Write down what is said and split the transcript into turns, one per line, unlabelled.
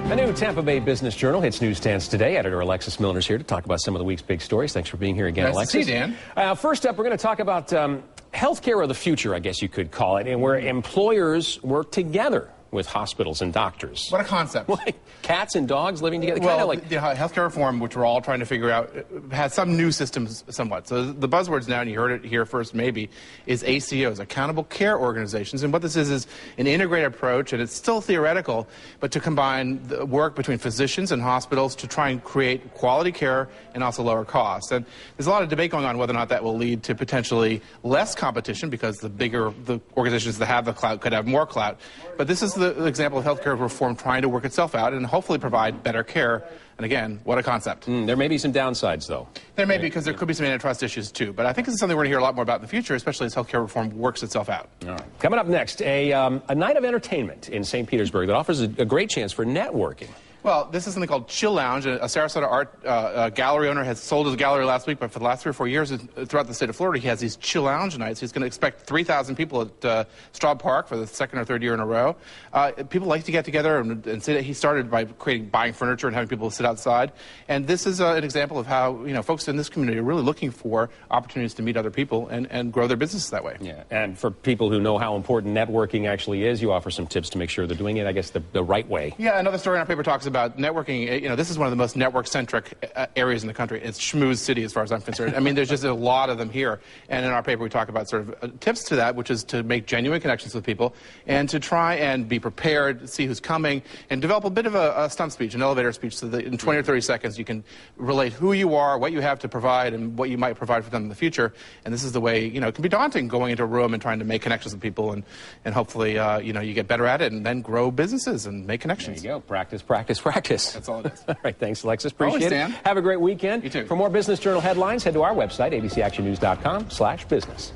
A new Tampa Bay Business Journal hits newsstands today. Editor Alexis Muellner is here to talk about some of the week's big stories. Thanks for being here again, Alexis.
Nice to see you, Dan.
First up, we're going to talk about healthcare of the future, I guess you could call it, and where employers work together with hospitals and doctors.
What a concept.
Like cats and dogs living together.
Well,
kind of like
healthcare reform, which we're all trying to figure out, has some new systems somewhat. So the buzzwords now, and you heard it here first maybe, is ACOs, Accountable Care Organizations. And what this is an integrated approach, and it's still theoretical, but to combine the work between physicians and hospitals to try and create quality care and also lower costs. And there's a lot of debate going on whether or not that will lead to potentially less competition, because the bigger the organizations that have the clout could have more clout. But this is the example of healthcare reform trying to work itself out and hopefully provide better care. And again, what a concept.
There may be some downsides, though.
There may be, because there could be some antitrust issues, too. But I think this is something we're going to hear a lot more about in the future, especially as healthcare reform works itself out.
All right. Coming up next, a night of entertainment in St. Petersburg that offers a great chance for networking.
Well, this is something called Chilllounge. A Sarasota art gallery owner has sold his gallery last week, but for the last 3 or 4 years throughout the state of Florida, he has these Chilllounge nights. He's going to expect 3,000 people at Straub Park for the second or third year in a row. People like to get together and sit. He started by buying furniture and having people sit outside. And this is an example of how folks in this community are really looking for opportunities to meet other people and grow their businesses that way.
Yeah, and for people who know how important networking actually is, you offer some tips to make sure they're doing it, I guess, the right way.
Yeah, another story in our paper talks about networking. This is one of the most network-centric areas in the country. It's schmooze city as far as I'm concerned. I mean, there's just a lot of them here. And in our paper, we talk about sort of tips to that, which is to make genuine connections with people and to try and be prepared, see who's coming, and develop a bit of a stump speech, an elevator speech, so that in 20 or 30 seconds you can relate who you are, what you have to provide, and what you might provide for them in the future. And this is the way, it can be daunting going into a room and trying to make connections with people, and hopefully, you get better at it and then grow businesses and make connections.
There you go. Practice, practice, practice.
That's all it is.
All right, thanks, Alexis. Appreciate it.
Dan.
Have a great weekend.
You too.
For more Business Journal headlines, head to our website, abcactionnews.com/business.